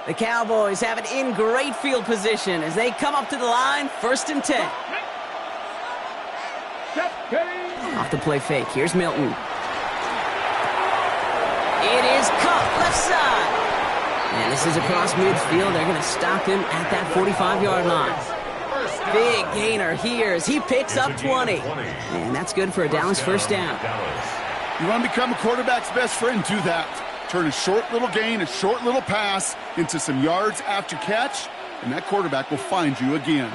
The Cowboys have it in great field position as they come up to the line, 1st and 10. Off the play fake, here's Milton. It is caught left side. And this is across midfield. They're going to stop him at that 45-yard line. Big gainer here as he picks up 20. And that's good for a Dallas 1st down. You want to become a quarterback's best friend? Do that. Turn a short little gain, a short little pass into some yards after catch, and that quarterback will find you again.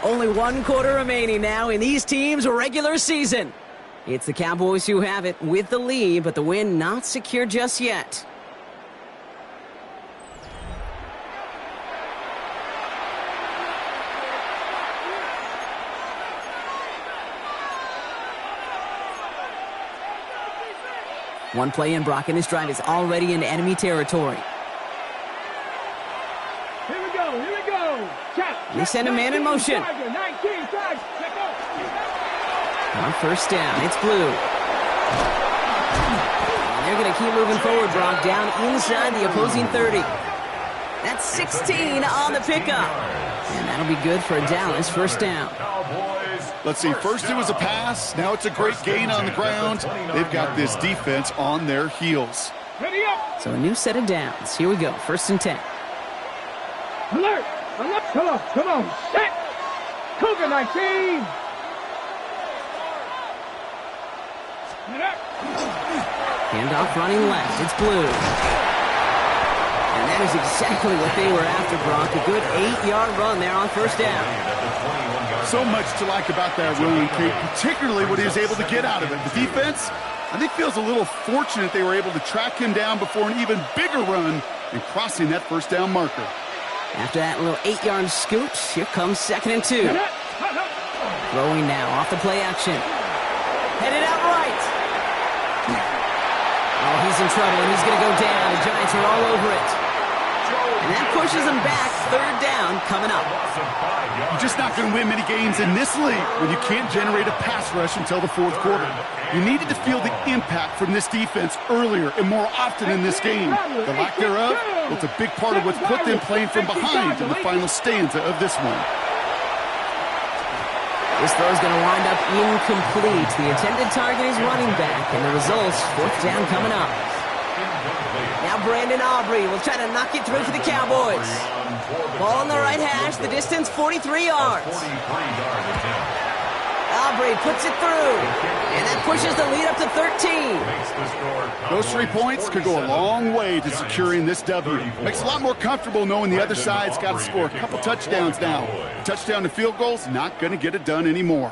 Only one quarter remaining now in these teams' regular season. It's the Cowboys who have it with the lead, but the win not secure just yet. One play in, Brock, and this drive is already in enemy territory. Here we go, here we go. They send a man in motion. 19, On first down, it's Blue. And they're going to keep moving forward, Brock, down inside the opposing 30. That's 16 on the pickup. And that'll be good for Dallas, first down. Let's see, first it was a pass, now it's a great gain on the ground. They've got this defense on their heels. Ready up. So a new set of downs. Here we go, first and 10. Alert. Alert. Come on. Set. Cougar 19. Handoff running left. It's Blue. And that is exactly what they were after, Brock. A good 8-yard run there on first down. So much to like about that run, Kate, particularly what he was able to get out of it. The defense, I think, feels a little fortunate they were able to track him down before an even bigger run and crossing that first down marker. After that little 8-yard scoot, here comes second and 2. Throwing now off the play action. Headed out right. Oh, he's in trouble, and he's going to go down. The Giants are all over it. And that pushes them back. Third down coming up. You're just not going to win many games in this league when you can't generate a pass rush until the fourth quarter. You needed to feel the impact from this defense earlier and more often in this game. The lack thereof, well, it's a big part of what's put them playing from behind in the final stanza of this one. This throw is going to wind up incomplete. The intended target is running back, and the results, fourth down coming up. Now Brandon Aubrey will try to knock it through for the Cowboys. Ball on the right hash, the distance 43 yards. Aubrey puts it through, and that pushes the lead up to 13. Those 3 points could go a long way to securing this W. Makes it a lot more comfortable knowing the other side's got to score a couple touchdowns now. Touchdown to field goals, not going to get it done anymore.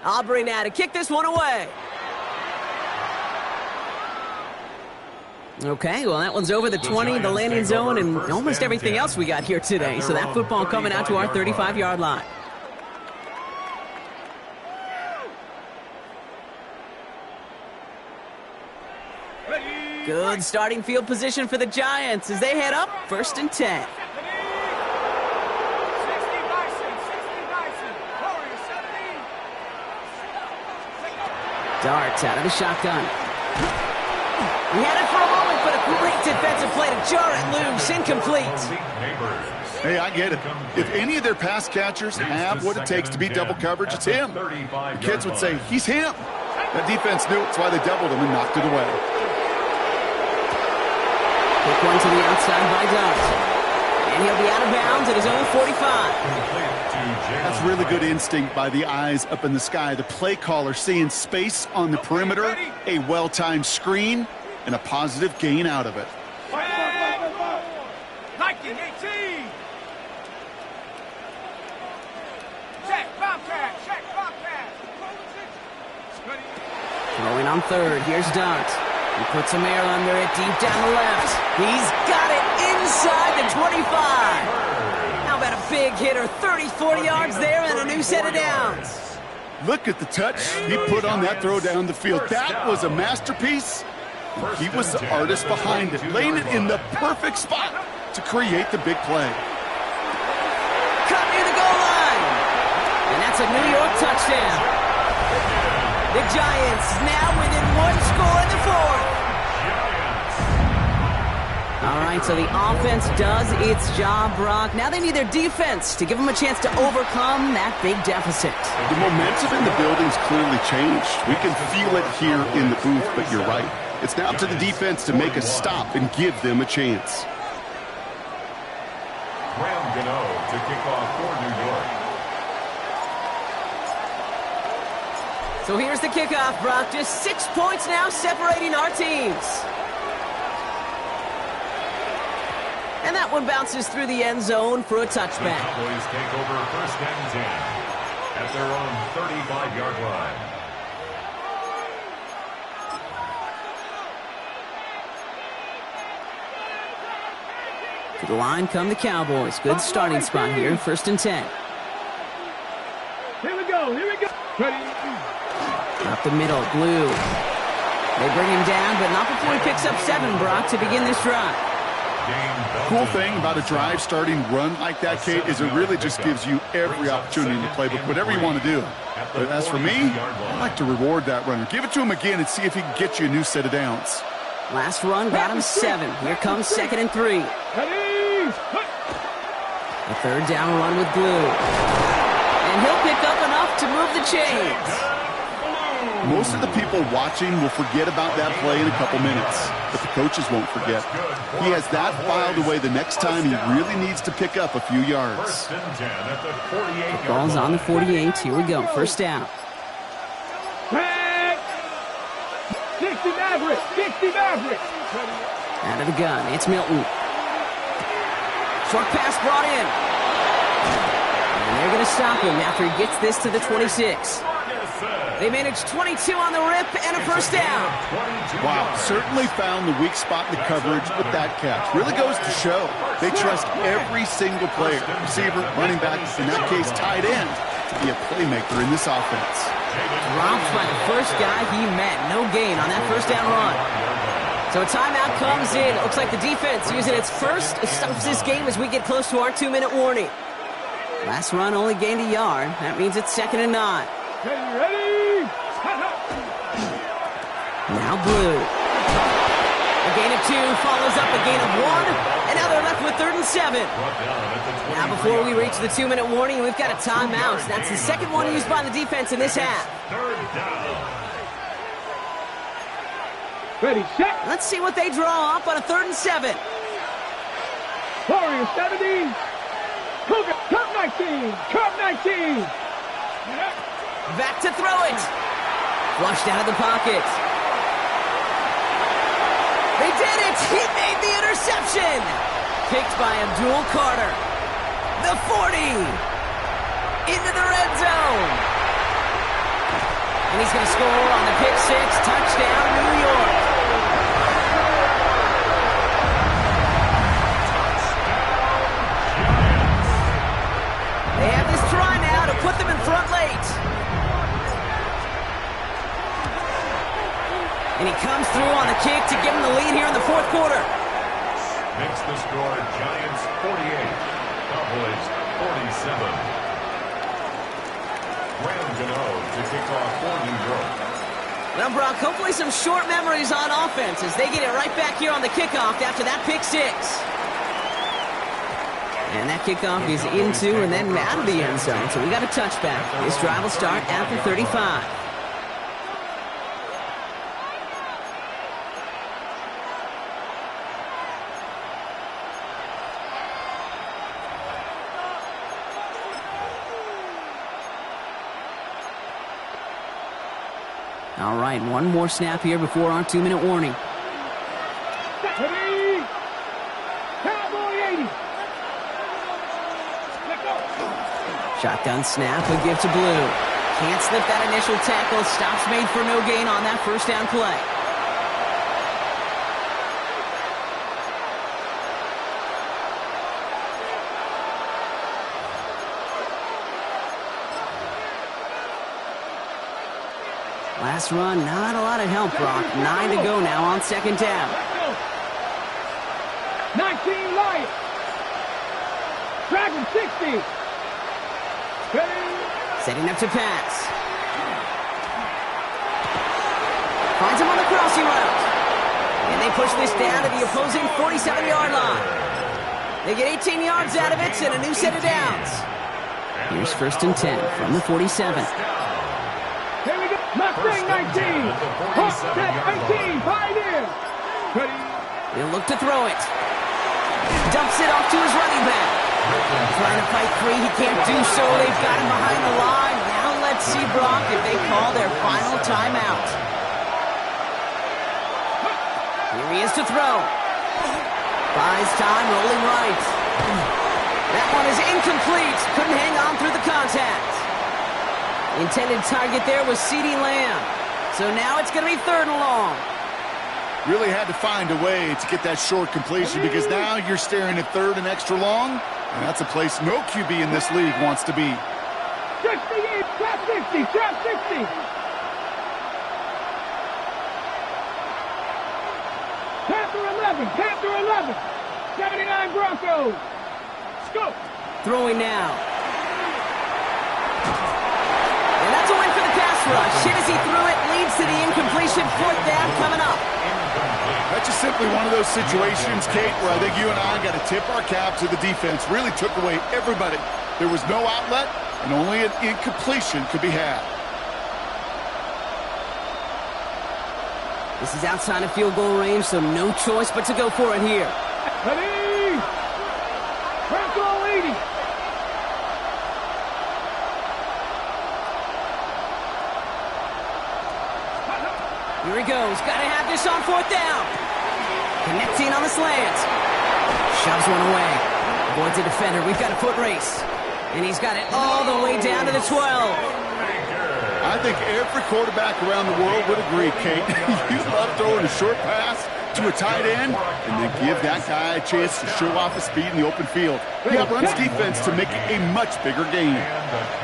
Aubrey now to kick this one away. Okay, well, that one's over the 20, the landing zone, and almost everything else we got here today. So that football coming out to our 35-yard line. Good starting field position for the Giants as they head up, first and 10. Darts out of the shotgun. He had it for a moment, but a great defensive play to jar it loose. Incomplete. Hey, I get it. If any of their pass catchers have what it takes to beat double coverage, it's him. The kids would say, he's him. That defense knew it. That's why they doubled him and knocked it away. Quick one to the outside by Dart. And he'll be out of bounds at his own 45. That's really good instinct by the eyes up in the sky. The play caller seeing space on the perimeter, a well-timed screen, and a positive gain out of it. Nike 18. Check, Bobcat, check, Bobcat. Throwing on third, here's Dart. He puts some air under it deep down the left. He's got it inside the 25. How about a big hitter, 30-40 yards there and a new set of downs. Look at the touch he put on that throw down the field. That was a masterpiece. He was the artist behind it, laying it in the perfect spot to create the big play. Cut near the goal line. And that's a New York touchdown. The Giants now within one score in the fourth. All right, right, so the offense does its job, Brock. Now they need their defense to give them a chance to overcome that big deficit. The momentum in the building's clearly changed. We can feel it here in the booth, but you're right. It's now up to the defense to make a stop and give them a chance. To kick off for New York. So here's the kickoff, Brock. Just 6 points now separating our teams. And that one bounces through the end zone for a touchback. The Cowboys take over 1st and 10 at their own 35-yard line. To the line come the Cowboys. Good starting spot here, 1st and 10. Here we go, Ready? Up the middle, Blue. They bring him down, but not before he picks up 7, Brock, to begin this drive. Cool thing about a drive starting run like that, Kate, is it really just gives you every opportunity in the playbook, whatever you want to do. But as for me, I like to reward that runner. Give it to him again and see if he can get you a new set of downs. Last run got him 7. Here comes 2nd and 3. A 3rd down run with Blue. And he'll pick up enough to move the chains. Most of the people watching will forget about that play in a couple minutes, but the coaches won't forget. He has that filed away the next time he really needs to pick up a few yards. Ball's on the 48. Here we go. 1st down. 60 Maverick! 60 Maverick! Out of the gun. It's Milton. Short pass brought in. And they're going to stop him after he gets this to the 26. They managed 22 on the rip and a 1st down. Wow, certainly found the weak spot in the coverage with that catch. Really goes to show they trust every single player, receiver, running back, in that case tight end, to be a playmaker in this offense. Dropped by the first guy he met. No gain on that 1st down run. So a timeout comes in. Looks like the defense using its first stops this game as we get close to our 2-minute warning. Last run only gained a yard. That means it's 2nd and 9. Ready? Now Blue. A gain of 2 follows up a gain of 1. And now they're left with 3rd and 7. Now before we reach the 2-minute warning, we've got a timeout. That's the 2nd one used by the defense in this half. 3rd down. Ready, set. Let's see what they draw up on a 3rd and 7. Warrior 70. Cougar, Cup 19. Cup 19. Back to throw it. Flushed out of the pocket. They did it! He made the interception! Picked by Abdul Carter. The 40! Into the red zone! And he's going to score on the pick 6. Touchdown, New York! They have this try now to put them in front late. And he comes through on the kick to give him the lead here in the 4th quarter. Makes the score Giants 48, Cowboys 47. Graham Gano to kick off for New York. Well, Brock, hopefully some short memories on offense as they get it right back here on the kickoff after that pick 6. And that kickoff is into and then out of the end zone. So we got a touchback. This drive will start at the 35. All right, one more snap here before our 2-minute warning. Ready? Cowboy 80. Shotgun snap, a give to Blue. Can't slip that initial tackle. Stops made for no gain on that 1st down play. Last run, not a lot of help, Brock. 9 to go now on 2nd down. 19 Lions. Dragon 60. Setting up to pass. Finds him on the crossing route. And they push this down to the opposing 47-yard line. They get 18 yards out of it and a new set of downs. Here's 1st and 10 from the 47. Here we go. Mustang 19. Hawk set 18. Pioneer. Ready. He'll look to throw it. Dumps it off to his running back. Trying to fight free. He can't do so. They've got him behind the line. Now let's see, Brock, if they call their final timeout. Here he is to throw. Buys time, rolling right. That one is incomplete. Couldn't hang on through the contact. The intended target there was CeeDee Lamb. So now it's going to be 3rd and long. Really had to find a way to get that short completion because now you're staring at 3rd and extra long, and that's a place no QB in this league wants to be. 68, trap 60, trap 60. Panther 11, 79 Broncos. Scope. Throwing now. And that's a win for the pass rush. Hit as he threw it, leads to the incompletion. 4th down coming up. That's just simply one of those situations, Kate, where I think you and I got to tip our cap to the defense. Really took away everybody. There was no outlet, and only an incompletion could be had. This is outside of field goal range, so no choice but to go for it here. Ready. Bronco 80. Here he goes. Got to have this on 4th down. Connecting on the slant. Shoves one away. Avoids a defender. We've got a foot race. And he's got it all the way down to the 12. I think every quarterback around the world would agree, Kate. You love throwing a short pass to a tight end and then give that guy a chance to show off his speed in the open field. Yeah, runs defense to make it a much bigger game.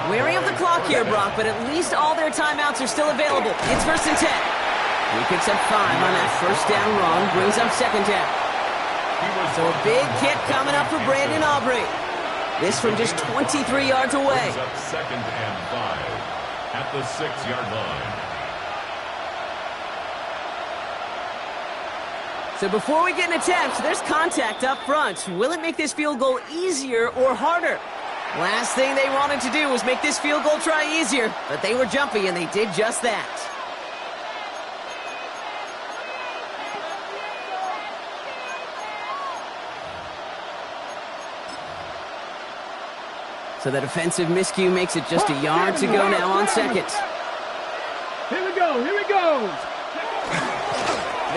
Wary of the clock here, Brock, but at least all their timeouts are still available. It's 1st and 10. He picks up 5 on that 1st down run, brings up 2nd down. So a big hit coming up for Brandon Aubrey. This from just 23 yards away. 2nd and 5 at the 6-yard line. So before we get an attempt, there's contact up front. Will it make this field goal easier or harder? Last thing they wanted to do was make this field goal try easier, but they were jumpy and they did just that. So that offensive miscue makes it just a yard to go now on 2nd. Here we go, here we go.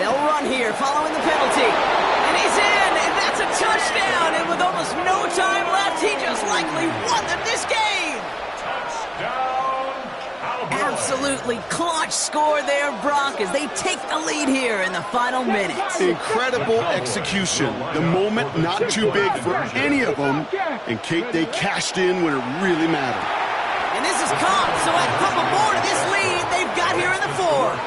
They'll run here following the penalty. And he's in, and that's a touchdown. And with almost no time left, he just likely won them this game. Touchdown, Cowboys. Absolutely clutch score there, Brock, as they take the lead here in the final minutes. Incredible execution. The moment not too big for any of them. And Kate, they cashed in when it really mattered. And this is caught, so add a couple more to this lead they've got here in the 4th.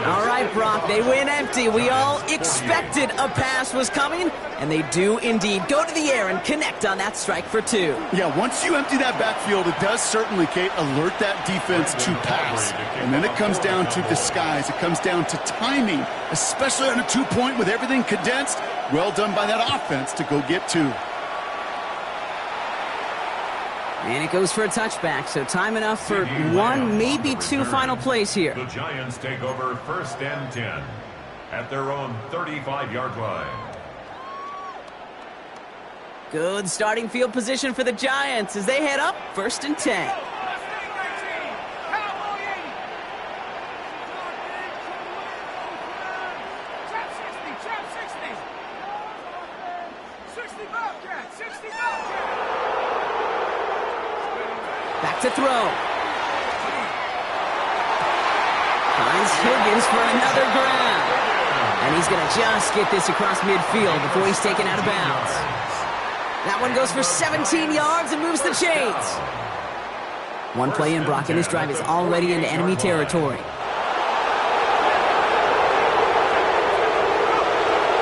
All right, Brock, they win empty. We all expected a pass was coming, and they do indeed go to the air and connect on that strike for 2. Yeah, once you empty that backfield, it does certainly, Kate, alert that defense to pass. And then it comes down to disguise. It comes down to timing, especially on a 2-point with everything condensed. Well done by that offense to go get 2. And it goes for a touchback, so time enough for 1, maybe 2 final plays here. The Giants take over 1st and 10 at their own 35-yard line. Good starting field position for the Giants as they head up 1st and 10. Back to throw. Finds Higgins for another grab. And he's going to just get this across midfield before he's taken out of bounds. That one goes for 17 yards and moves the chains. One play in, Brock, and this drive is already into enemy territory.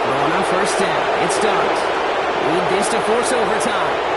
Going on 1st down. It starts. Need this to force overtime.